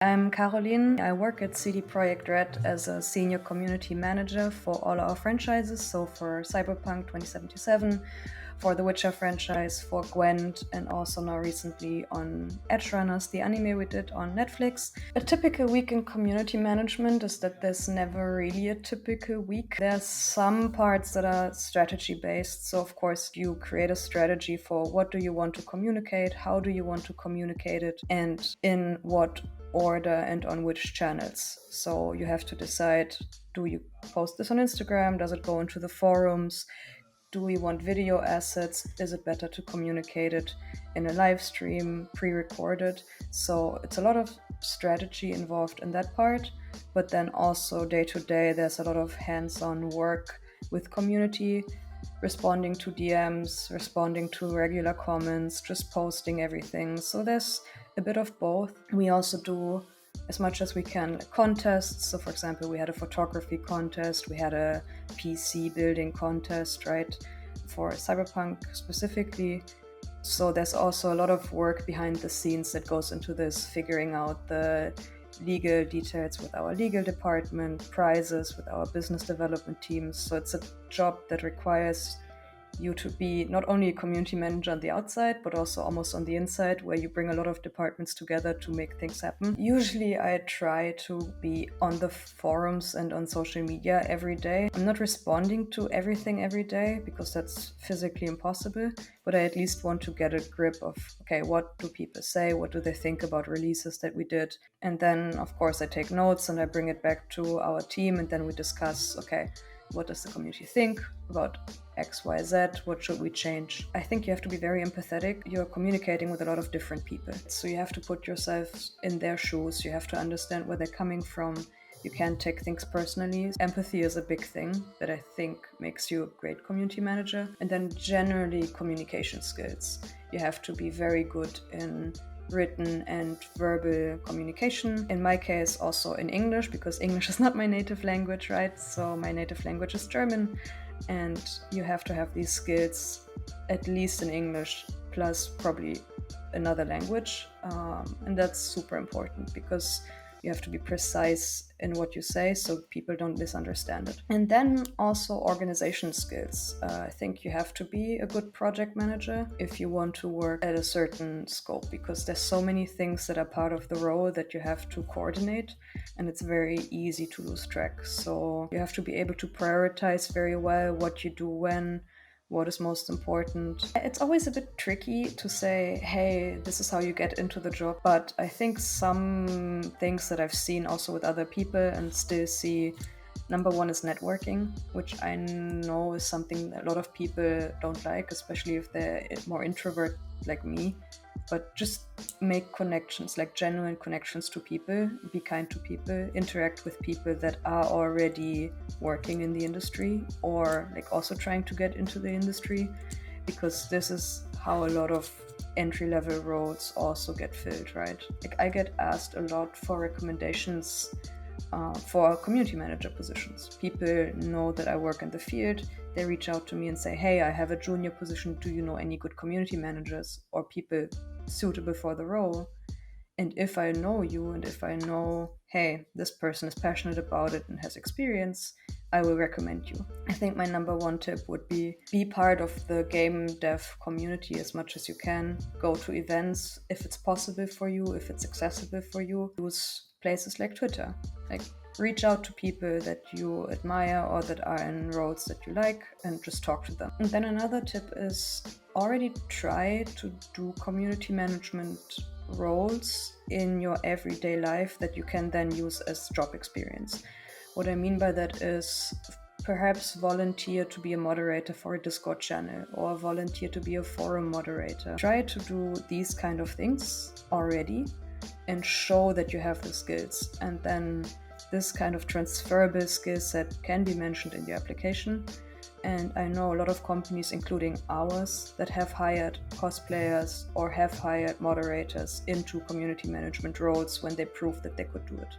I'm Carolin. I work at CD PROJEKT RED as a senior community manager for all our franchises. So for Cyberpunk 2077, for the Witcher franchise, for Gwent, and also now recently on Edge Runners, the anime we did on Netflix. A typical week in community management is that there's never really a typical week. There's some parts that are strategy based. So of course you create a strategy for what do you want to communicate, how do you want to communicate it, and in what order and on which channels. So you have to decide, do you post this on Instagram? Does it go into the forums? Do we want video assets? Is it better to communicate it in a live stream, pre-recorded? So it's a lot of strategy involved in that part, but then also day to day, there's a lot of hands-on work with community, responding to DMs, responding to regular comments, just posting everything. So there's a bit of both. We also do as much as we can contests. So for example, we had a photography contest, we had a PC building contest, right, for Cyberpunk specifically. So there's also a lot of work behind the scenes that goes into this, figuring out the legal details with our legal department, prizes with our business development teams. So it's a job that requires you to be not only a community manager on the outside, but also almost on the inside, where you bring a lot of departments together to make things happen. Usually I try to be on the forums and on social media every day. I'm not responding to everything every day because that's physically impossible, but I at least want to get a grip of, okay, what do people say? What do they think about releases that we did? And then, of course, I take notes and I bring it back to our team, and then we discuss, okay, what does the community think about X, Y, Z? What should we change? I think you have to be very empathetic. You're communicating with a lot of different people. So you have to put yourself in their shoes. You have to understand where they're coming from. You can't take things personally. Empathy is a big thing that I think makes you a great community manager. And then generally communication skills. You have to be very good in written and verbal communication. In my case, also in English, because English is not my native language, right? So my native language is German, and you have to have these skills, at least in English, plus probably another language. And that's super important because you have to be precise in what you say so people don't misunderstand it. And then also organization skills. I think you have to be a good project manager if you want to work at a certain scope, because there's so many things that are part of the role that you have to coordinate, and it's very easy to lose track. So you have to be able to prioritize very well what you do when, what is most important. It's always a bit tricky to say, hey, this is how you get into the job. But I think some things that I've seen also with other people and still see, number one is networking, which I know is something that a lot of people don't like, especially if they're more introvert like me. But just make connections, like genuine connections to people, be kind to people, interact with people that are already working in the industry or like also trying to get into the industry, because this is how a lot of entry-level roles also get filled, right? Like I get asked a lot for recommendations for community manager positions. People know that I work in the field. They reach out to me and say, hey, I have a junior position. Do you know any good community managers or people suitable for the role? And if I know you and if I know, hey, this person is passionate about it and has experience, I will recommend you. I think my number one tip would be part of the game dev community as much as you can. Go to events if it's possible for you, if it's accessible for you. Use places like Twitter. Like reach out to people that you admire or that are in roles that you like and just talk to them. And then another tip is already try to do community management roles in your everyday life that you can then use as job experience. What I mean by that is perhaps volunteer to be a moderator for a Discord channel or volunteer to be a forum moderator. Try to do these kind of things already and show that you have the skills. And then this kind of transferable skill set can be mentioned in your application. And I know a lot of companies, including ours, that have hired cosplayers or have hired moderators into community management roles when they prove that they could do it.